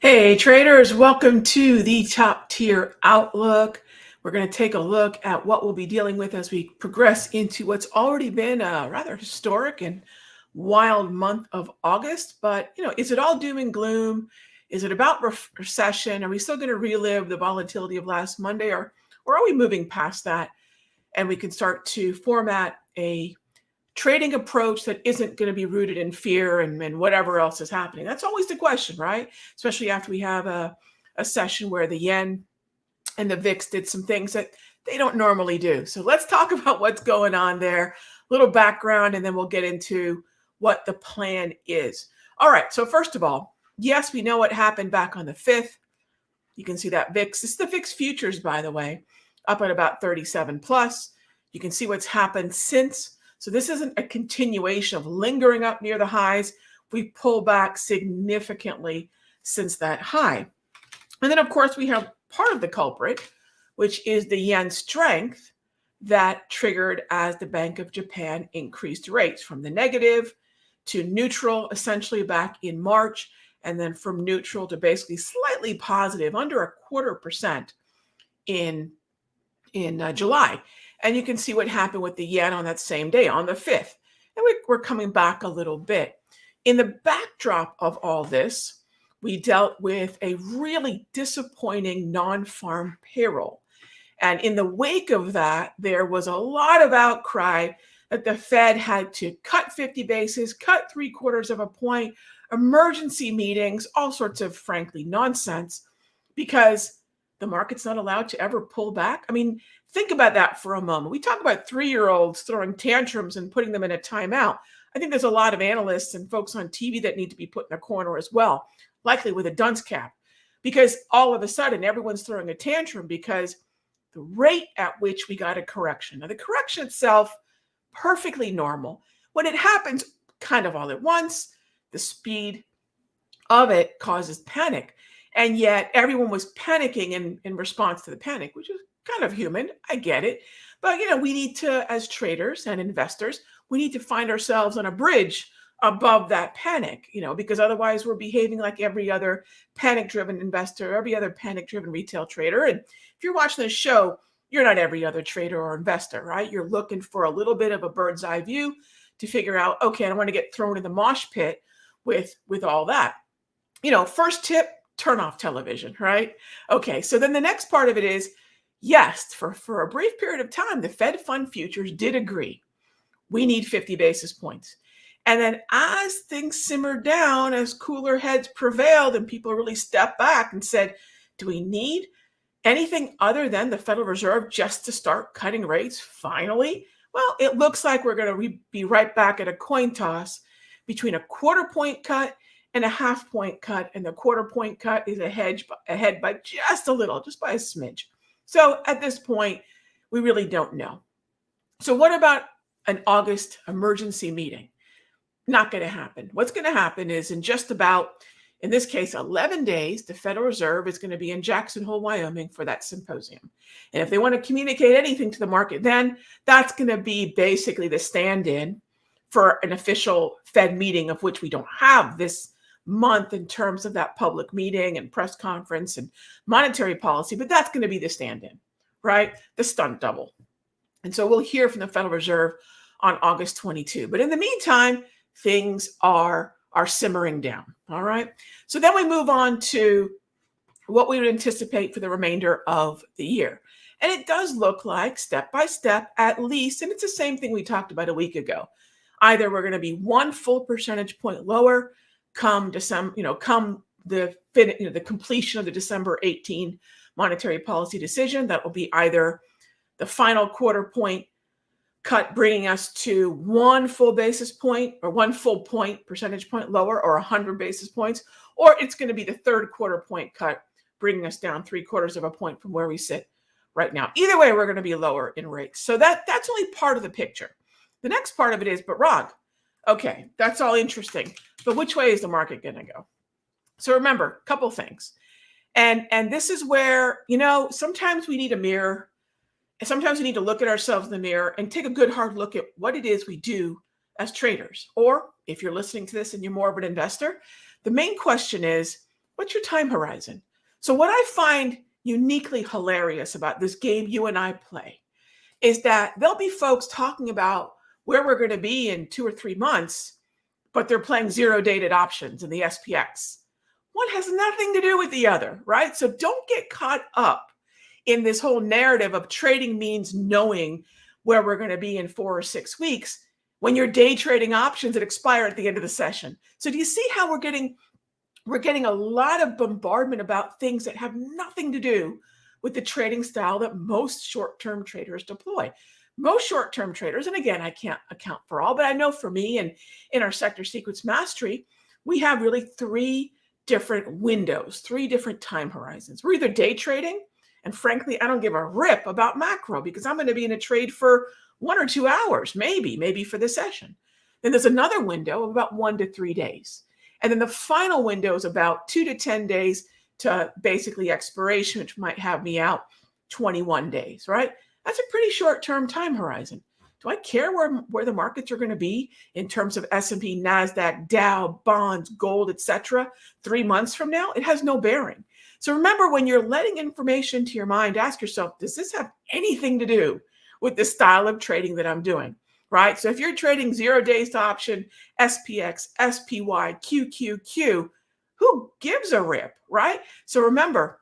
Hey traders, welcome to the Top Tier Outlook. We're going to take a look at what we'll be dealing with as we progress into what's already been a rather historic and wild month of August. But, is it all doom and gloom? Is it about recession? Are we still going to relive the volatility of last Monday, or are we moving past that and we can start to format a trading approach that isn't going to be rooted in fear and whatever else is happening? That's always the question, right? Especially after we have a session where the yen and the VIX did some things that they don't normally do. So let's talk about what's going on there, a little background, and then we'll get into what the plan is. All right. So first of all, yes, we know what happened back on the 5th. You can see that VIX. This is the VIX futures, by the way, up at about 37 plus. You can see what's happened since. So this isn't a continuation of lingering up near the highs. We pull back significantly since that high. And then, of course, we have part of the culprit, which is the yen strength that triggered as the Bank of Japan increased rates from the negative to neutral, essentially back in March, and then from neutral to basically slightly positive, under 0.25% in July. And you can see what happened with the yen on that same day, on the 5th. And we're coming back a little bit. In the backdrop of all this, we dealt with a really disappointing non-farm payroll. And in the wake of that, there was a lot of outcry that the Fed had to cut 50 basis, cut 0.75 of a point, emergency meetings, all sorts of, frankly, nonsense, because the market's not allowed to ever pull back. I mean, think about that for a moment. We talk about 3-year-olds throwing tantrums and putting them in a timeout. I think there's a lot of analysts and folks on TV that need to be put in a corner as well, likely with a dunce cap, because all of a sudden everyone's throwing a tantrum because the rate at which we got a correction. Now, the correction itself, perfectly normal. When it happens kind of all at once, the speed of it causes panic. And yet everyone was panicking in response to the panic, which is kind of human. I get it. But, we need to, as traders and investors, we need to find ourselves on a bridge above that panic, because otherwise we're behaving like every other panic-driven investor, every other panic-driven retail trader. And if you're watching this show, you're not every other trader or investor, right? You're looking for a little bit of a bird's eye view to figure out, okay, I don't want to get thrown in the mosh pit with all that. First tip, turn off television, right? Okay, so then the next part of it is, yes, for a brief period of time, the Fed fund futures did agree. We need 50 basis points. And then as things simmered down, as cooler heads prevailed and people really stepped back and said, do we need anything other than the Federal Reserve just to start cutting rates finally? Well, it looks like we're going to be right back at a coin toss between a 0.25 point cut and a 0.5 point cut, and the 0.25 point cut is ahead by just a little, just by a smidge. So at this point, we really don't know. So what about an August emergency meeting? Not going to happen. What's going to happen is in this case, 11 days, the Federal Reserve is going to be in Jackson Hole, Wyoming for that symposium. And if they want to communicate anything to the market, then that's going to be basically the stand-in for an official Fed meeting, of which we don't have this month in terms of that public meeting and press conference and monetary policy, but that's going to be the stand-in, right? The stunt double. And so we'll hear from the Federal Reserve on August 22. But in the meantime, things are simmering down, all right? So then we move on to what we would anticipate for the remainder of the year. And it does look like step by step, at least, and it's the same thing we talked about a week ago. Either we're going to be 1 full percentage point lower come December, come the completion of the December 18 monetary policy decision. That will be either the final 0.25 point cut, bringing us to 1 full basis point or 1 full percentage point lower, or 100 basis points, or it's going to be the third 0.25 point cut, bringing us down 0.75 of a point from where we sit right now. Either way, we're going to be lower in rates. So that's only part of the picture. The next part of it is, but Rog, okay, that's all interesting, but which way is the market going to go? So remember, a couple things. And this is where, sometimes we need a mirror. And sometimes we need to look at ourselves in the mirror and take a good hard look at what it is we do as traders. Or if you're listening to this and you're more of an investor, the main question is, What's your time horizon? So what I find uniquely hilarious about this game you and I play is that there'll be folks talking about where we're going to be in 2 or 3 months, but they're playing zero dated options in the SPX. One has nothing to do with the other, right? So don't get caught up in this whole narrative of trading means knowing where we're going to be in 4 or 6 weeks when you're day trading options that expire at the end of the session. So do you see how we're getting a lot of bombardment about things that have nothing to do with the trading style that most short-term traders deploy. Most short-term traders, and again, I can't account for all, but I know for me and in our Sector Secrets Mastery, we have really three different windows, three different time horizons. We're either day trading, and frankly, I don't give a rip about macro because I'm going to be in a trade for 1 or 2 hours, maybe for the session. Then there's another window of about 1 to 3 days. And then the final window is about 2 to 10 days to basically expiration, which might have me out 21 days, right? That's a pretty short-term time horizon. Do I care where the markets are going to be in terms of S&P, NASDAQ, Dow, bonds, gold, etc. 3 months from now? It has no bearing. So remember, when you're letting information to your mind, ask yourself, does this have anything to do with the style of trading that I'm doing? Right? So if you're trading 0 days to option, SPX, SPY, QQQ, who gives a rip, right? So remember,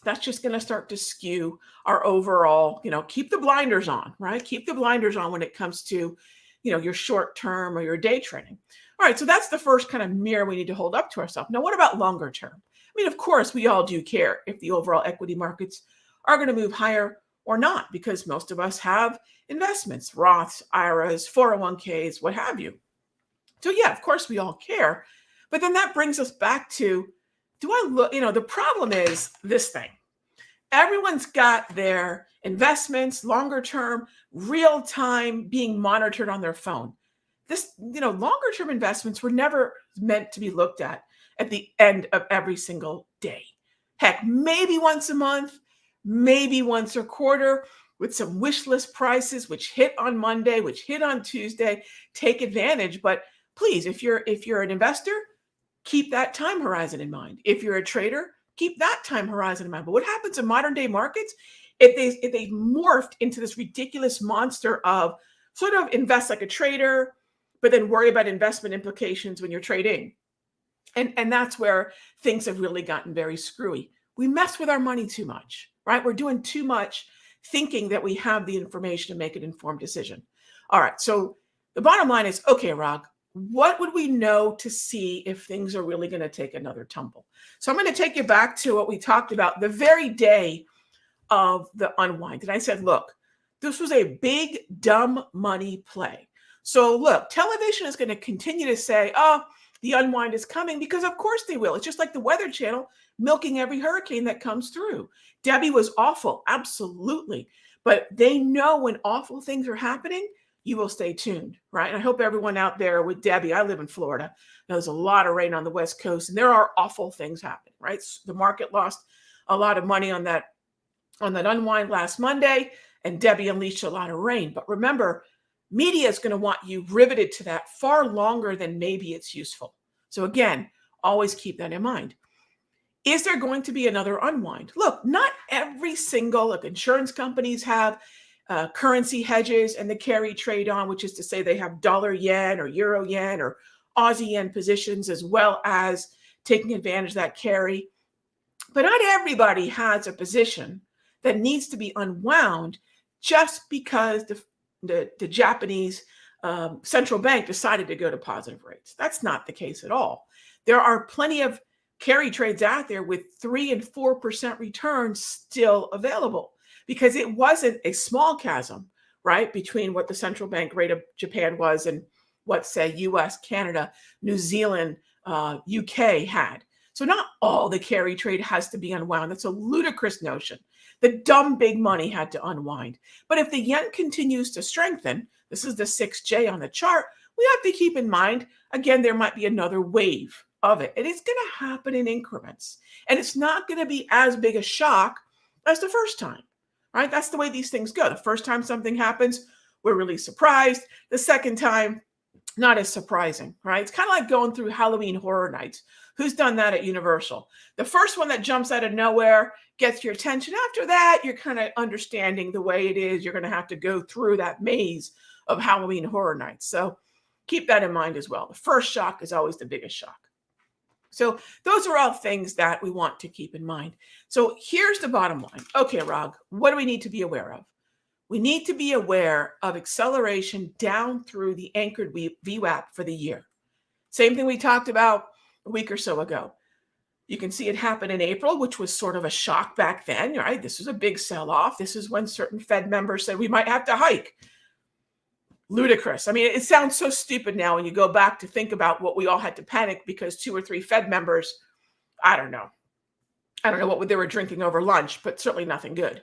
that's just going to start to skew our overall, keep the blinders on, right? Keep the blinders on when it comes to, your short term or your day trading. All right, so that's the first kind of mirror we need to hold up to ourselves. Now, what about longer term? I mean, of course, we all do care if the overall equity markets are going to move higher or not, because most of us have investments, Roths, IRAs, 401ks, what have you. So yeah, of course we all care. But then that brings us back to, do I look, the problem is this thing. Everyone's got their investments, longer term, real time being monitored on their phone. This, longer term investments were never meant to be looked at the end of every single day. Heck, maybe once a month, maybe once a quarter with some wish list prices, which hit on Monday, which hit on Tuesday. Take advantage. But please, if you're an investor, keep that time horizon in mind. If you're a trader, keep that time horizon in mind. But what happens in modern day markets, if they morphed into this ridiculous monster of sort of invest like a trader, but then worry about investment implications when you're trading. And that's where things have really gotten very screwy. We mess with our money too much, right? We're doing too much thinking that we have the information to make an informed decision. All right, so the bottom line is, okay, Rag, what would we know to see if things are really going to take another tumble? So I'm going to take you back to what we talked about the very day of the unwind. And I said, look, this was a big, dumb money play. So look, television is going to continue to say, oh, the unwind is coming, because of course they will. It's just like the Weather Channel milking every hurricane that comes through. Debbie was awful, absolutely. But they know when awful things are happening, you will stay tuned, right? And I hope everyone out there with Debbie, I live in Florida, there's a lot of rain on the West Coast, and there are awful things happening, right? The market lost a lot of money on that unwind last Monday, and Debbie unleashed a lot of rain. But remember, media is going to want you riveted to that far longer than maybe it's useful. So again, always keep that in mind. Is there going to be another unwind? Look, not every single, insurance companies have currency hedges and the carry trade on, which is to say they have dollar yen or euro yen or Aussie yen positions, as well as taking advantage of that carry. But not everybody has a position that needs to be unwound just because the Japanese central bank decided to go to positive rates. That's not the case at all. There are plenty of carry trades out there with 3 and 4% returns still available, because it wasn't a small chasm, right, between what the central bank rate of Japan was and what, say, US, Canada, New Zealand, UK had. So not all the carry trade has to be unwound. That's a ludicrous notion. The dumb big money had to unwind. But if the yen continues to strengthen, this is the 6J on the chart, we have to keep in mind, again, there might be another wave of it. And it's going to happen in increments. And it's not going to be as big a shock as the first time, right? That's the way these things go. The first time something happens, we're really surprised. The second time, not as surprising, right? It's kind of like going through Halloween Horror Nights. Who's done that at Universal? The first one that jumps out of nowhere gets your attention. After that, you're kind of understanding the way it is. You're going to have to go through that maze of Halloween Horror Nights. So keep that in mind as well. The first shock is always the biggest shock. So those are all things that we want to keep in mind. So here's the bottom line. Okay, Rog, what do we need to be aware of? We need to be aware of acceleration down through the anchored VWAP for the year. Same thing we talked about a week or so ago. You can see it happen in April, which was sort of a shock back then, right? This was a big sell-off. This is when certain Fed members said we might have to hike. Ludicrous. I mean, it sounds so stupid now when you go back to think about what we all had to panic because 2 or 3 Fed members, I don't know what they were drinking over lunch, but certainly nothing good.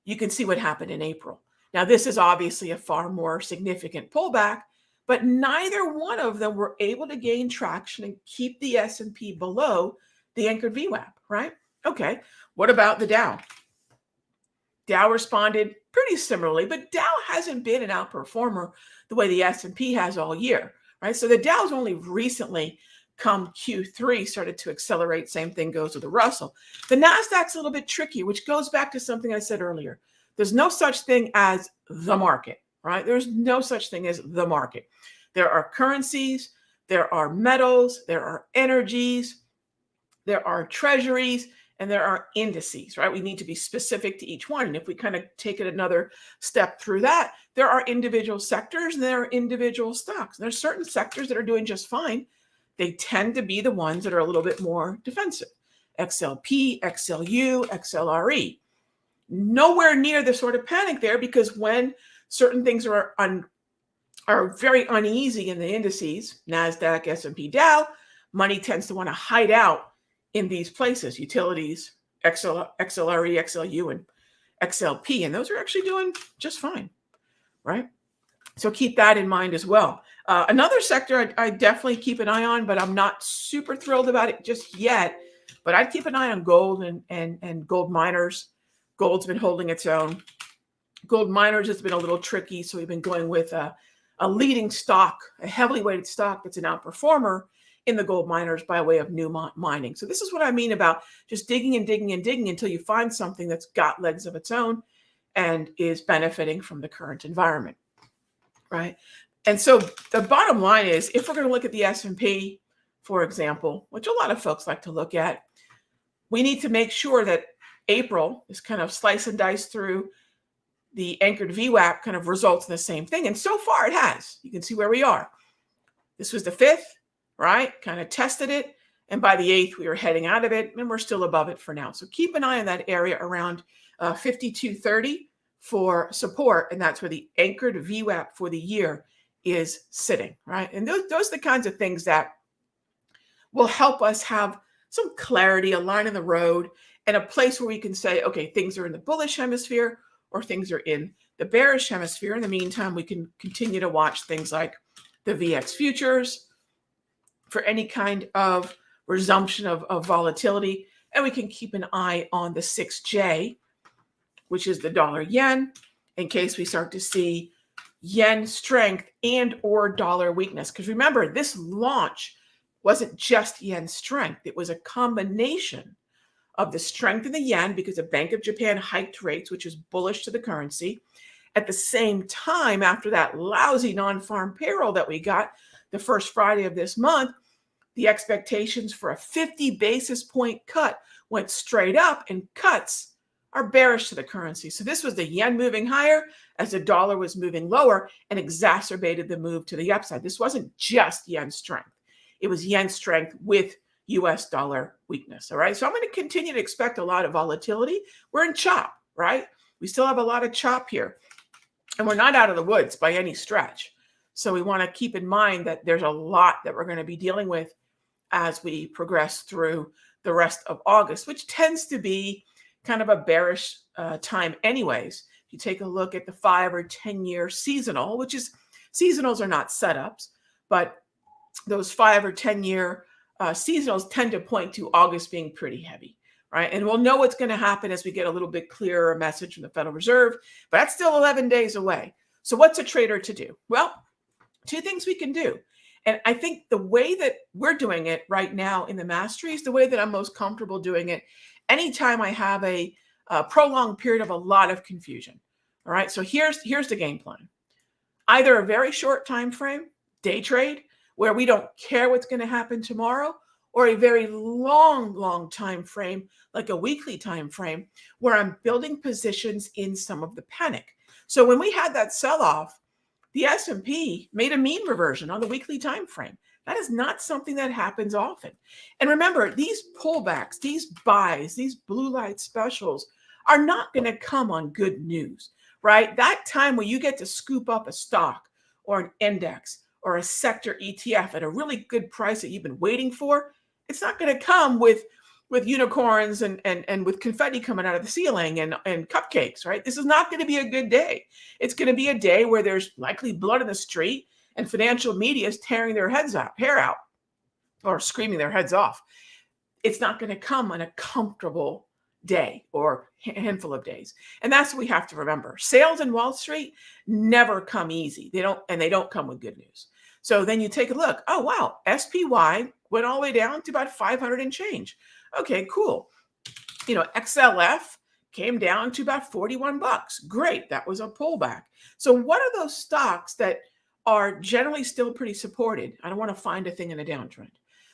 You can see what happened in April. Now, this is obviously a far more significant pullback, but neither one of them were able to gain traction and keep the S&P below the anchored VWAP, right? Okay, what about the Dow? Dow responded pretty similarly, but Dow hasn't been an outperformer the way the S&P has all year, right? So the Dow's only recently come Q3 started to accelerate. Same thing goes with the Russell. The NASDAQ's a little bit tricky, which goes back to something I said earlier. There's no such thing as the market, right? There's no such thing as the market. There are currencies, there are metals, there are energies, there are treasuries, and there are indices, right? We need to be specific to each one. And if we kind of take it another step through that, there are individual sectors and there are individual stocks. And there's certain sectors that are doing just fine. They tend to be the ones that are a little bit more defensive. XLP, XLU, XLRE. Nowhere near the sort of panic there, because when certain things are very uneasy in the indices, NASDAQ, S&P, Dow, money tends to want to hide out in these places, utilities, XLRE, XLU, and XLP. And those are actually doing just fine, right? So keep that in mind as well. Another sector I definitely keep an eye on, but I'm not super thrilled about it just yet. But I'd keep an eye on gold and gold miners. Gold's been holding its own. Gold miners has been a little tricky, so we've been going with a leading stock, a heavily weighted stock that's an outperformer in the gold miners by way of new mining. So this is what I mean about just digging and digging and digging until you find something that's got legs of its own and is benefiting from the current environment, right? And so the bottom line is, if we're going to look at the S&P, for example, which a lot of folks like to look at, we need to make sure that April is kind of slice and dice through the anchored VWAP kind of results in the same thing. And so far it has. You can see where we are. This was the 5th, right? Kind of tested it. And by the 8th, we were heading out of it, and we're still above it for now. So keep an eye on that area around 52.30 for support. And that's where the anchored VWAP for the year is sitting, right? And those are the kinds of things that will help us have some clarity, a line in the road, and a place where we can say, okay, things are in the bullish hemisphere or things are in the bearish hemisphere. In the meantime, we can continue to watch things like the VX futures for any kind of resumption of volatility. And we can keep an eye on the 6J, which is the dollar yen, in case we start to see yen strength and or dollar weakness. Because remember, this launch wasn't just yen strength. It was a combination of the strength in the yen because the Bank of Japan hiked rates, which is bullish to the currency. At the same time, after that lousy non-farm payroll that we got the first Friday of this month, the expectations for a 50 basis point cut went straight up, and cuts are bearish to the currency. So this was the yen moving higher as the dollar was moving lower and exacerbated the move to the upside. This wasn't just yen strength. It was yen strength with US dollar weakness. All right. So I'm going to continue to expect a lot of volatility. We're in chop, right? We still have a lot of chop here, and we're not out of the woods by any stretch. So we want to keep in mind that there's a lot that we're going to be dealing with as we progress through the rest of August, which tends to be kind of a bearish time anyways. If you take a look at the 5 or 10-year seasonal, which is, seasonals are not setups, but those 5 or 10-year seasonals tend to point to August being pretty heavy, right? And we'll know what's going to happen as we get a little bit clearer message from the Federal Reserve, but that's still 11 days away. So what's a trader to do? Well, 2 things we can do. And I think the way that we're doing it right now in the mastery is the way that I'm most comfortable doing it anytime I have a prolonged period of a lot of confusion. All right. So here's the game plan. Either a very short time frame, day trade, where we don't care what's going to happen tomorrow, or a very long time frame, like a weekly time frame, where I'm building positions in some of the panic. So when we had that sell-off, the S&P made a mean reversion on the weekly time frame. That is not something that happens often. And remember, these pullbacks, these buys, these blue light specials are not going to come on good news, right? That time when you get to scoop up a stock or an index or a sector ETF at a really good price that you've been waiting for, it's not going to come with unicorns and with confetti coming out of the ceiling and cupcakes, right? This is not going to be a good day. It's going to be a day where there's likely blood in the street and financial media is tearing their hair out, or screaming their heads off. It's not going to come on a comfortable day or handful of days. And that's what we have to remember. Sales in Wall Street never come easy. They don't come with good news. So then you take a look. Oh, wow. SPY went all the way down to about 500 and change. Okay, cool. XLF came down to about 41 bucks. Great. That was a pullback. So what are those stocks that are generally still pretty supported? I don't want to find a thing in a downtrend.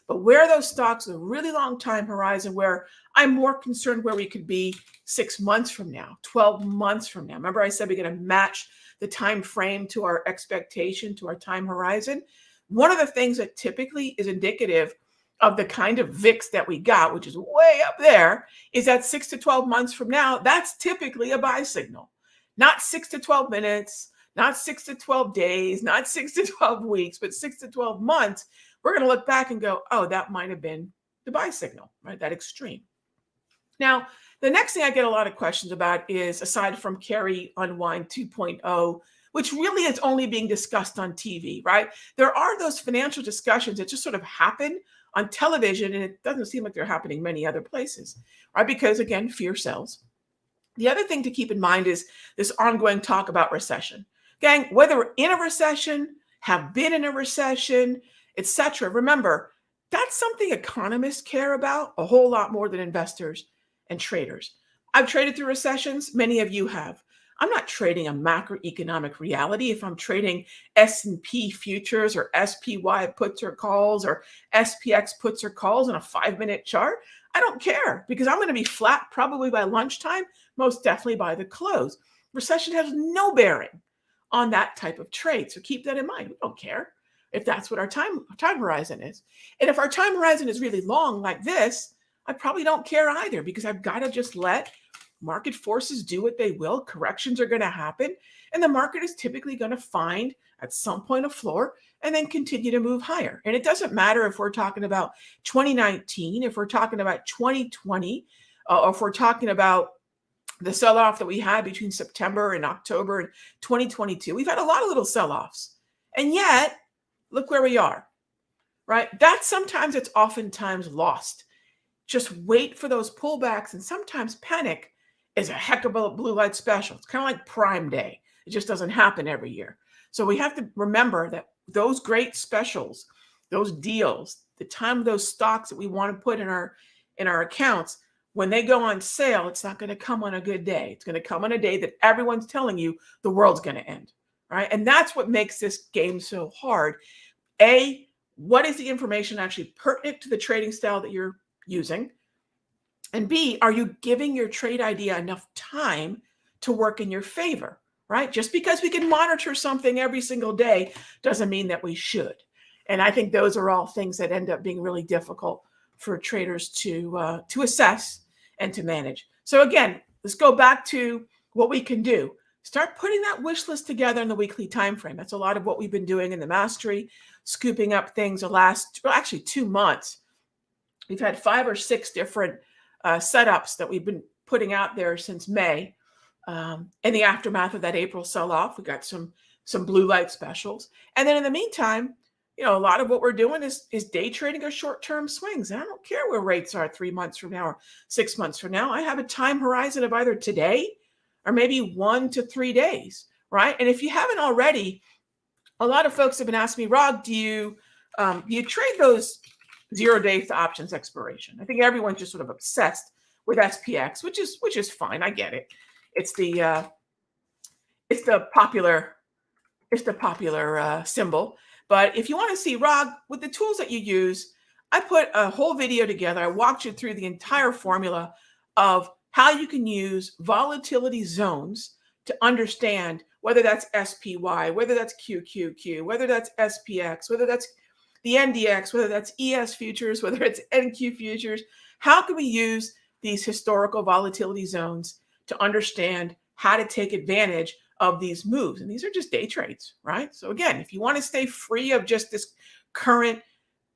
But where are those stocks with a really long time horizon where I'm more concerned where we could be 6 months from now, 12 months from now? Remember I said we're going to match the time frame to our expectation, to our time horizon. One of the things that typically is indicative of the kind of VIX that we got, which is way up there, is that 6 to 12 months from now, that's typically a buy signal. Not 6 to 12 minutes, not 6 to 12 days, not 6 to 12 weeks, but 6 to 12 months. We're going to look back and go, oh, that might have been the buy signal, right? That extreme. Now, the next thing I get a lot of questions about is, aside from carry unwind 2.0, which really is only being discussed on TV, right? There are those financial discussions that just sort of happen on television, and it doesn't seem like they're happening many other places, right? Because again, fear sells. The other thing to keep in mind is this ongoing talk about recession. Gang, whether we're in a recession, have been in a recession, etc. Remember, that's something economists care about a whole lot more than investors and traders. I've traded through recessions. Many of you have. I'm not trading a macroeconomic reality. If I'm trading S&P futures or SPY puts or calls or SPX puts or calls on a 5-minute chart, I don't care, because I'm going to be flat probably by lunchtime, most definitely by the close. Recession has no bearing on that type of trade. So keep that in mind. We don't care if that's what our time horizon is. And if our time horizon is really long like this, I probably don't care either, because I've got to just let market forces do what they will. Corrections are going to happen, and the market is typically going to find at some point a floor and then continue to move higher. And it doesn't matter if we're talking about 2019, if we're talking about 2020, or if we're talking about the sell-off that we had between September and October in 2022. We've had a lot of little sell-offs, and yet look where we are, right? It's oftentimes lost. Just wait for those pullbacks, and sometimes panic is a heck of a blue light special. It's kind of like Prime Day. It just doesn't happen every year. So we have to remember that those great specials, those deals, the time of those stocks that we want to put in our accounts, when they go on sale, it's not going to come on a good day. It's going to come on a day that everyone's telling you the world's going to end, right? And that's what makes this game so hard. A, what is the information actually pertinent to the trading style that you're using? And B, are you giving your trade idea enough time to work in your favor, right? Just because we can monitor something every single day doesn't mean that we should. And I think those are all things that end up being really difficult for traders to assess and to manage. So again, let's go back to what we can do. Start putting that wish list together in the weekly time frame. That's a lot of what we've been doing in the mastery, scooping up things the last, actually 2 months. We've had 5 or 6 different setups that we've been putting out there since May. In the aftermath of that April sell-off, we got some blue light specials. And then in the meantime, a lot of what we're doing is day trading or short-term swings. And I don't care where rates are 3 months from now or 6 months from now. I have a time horizon of either today or maybe 1 to 3 days, right? And if you haven't already, a lot of folks have been asking me, Rog, do you you trade those 0 days to options expiration. I think everyone's just sort of obsessed with SPX, which is fine. I get it. It's the popular symbol. But if you want to see, Rog, with the tools that you use, I put a whole video together. I walked you through the entire formula of how you can use volatility zones to understand whether that's SPY, whether that's QQQ, whether that's SPX, whether that's the NDX, whether that's ES futures, whether it's NQ futures. How can we use these historical volatility zones to understand how to take advantage of these moves? And these are just day trades, right? So again, if you want to stay free of just this current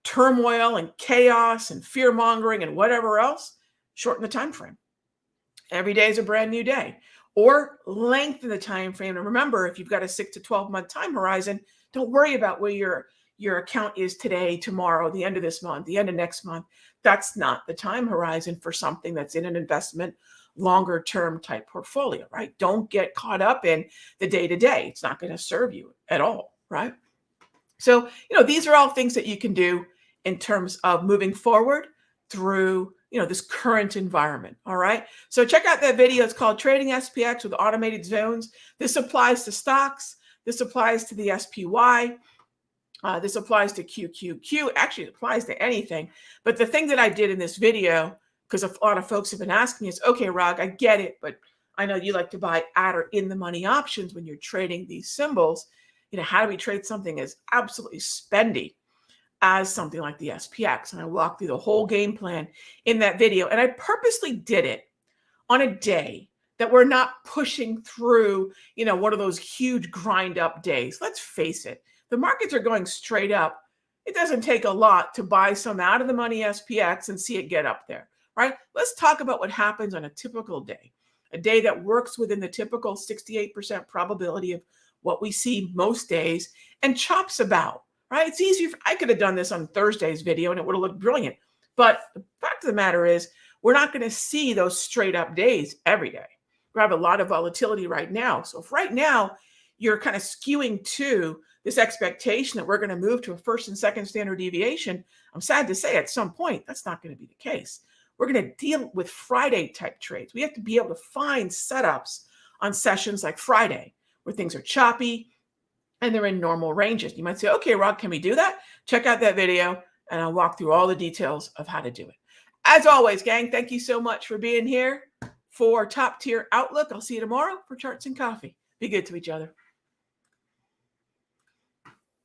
turmoil and chaos and fear mongering and whatever else, shorten the time frame. Every day is a brand new day. Or lengthen the time frame. And remember, if you've got a 6 to 12 month time horizon, don't worry about where your account is today, tomorrow, the end of this month, the end of next month. That's not the time horizon for something that's in an investment longer term type portfolio, right? Don't get caught up in the day to day. It's not going to serve you at all, right? So, these are all things that you can do in terms of moving forward through, this current environment. All right. So check out that video. It's called Trading SPX with Automated Zones. This applies to stocks. This applies to the SPY. This applies to QQQ. Actually, it applies to anything. But the thing that I did in this video, because a lot of folks have been asking me, is, okay, Rog, I get it, but I know you like to buy at or in the money options when you're trading these symbols. How do we trade something as absolutely spendy as something like the SPX? And I walked through the whole game plan in that video. And I purposely did it on a day that we're not pushing through, one of those huge grind up days. Let's face it. The markets are going straight up. It doesn't take a lot to buy some out of the money SPX and see it get up there, right? Let's talk about what happens on a typical day, a day that works within the typical 68% probability of what we see most days and chops about, right? It's easier. I could have done this on Thursday's video and it would have looked brilliant. But the fact of the matter is, we're not going to see those straight up days every day. We have a lot of volatility right now. So if right now you're kind of skewing to this expectation that we're going to move to a first and second standard deviation, I'm sad to say at some point that's not going to be the case. We're going to deal with Friday type trades. We have to be able to find setups on sessions like Friday where things are choppy and they're in normal ranges. You might say, okay, Rog, can we do that? Check out that video and I'll walk through all the details of how to do it. As always, gang, thank you so much for being here for Top Tier Outlook. I'll see you tomorrow for Charts and Coffee. Be good to each other.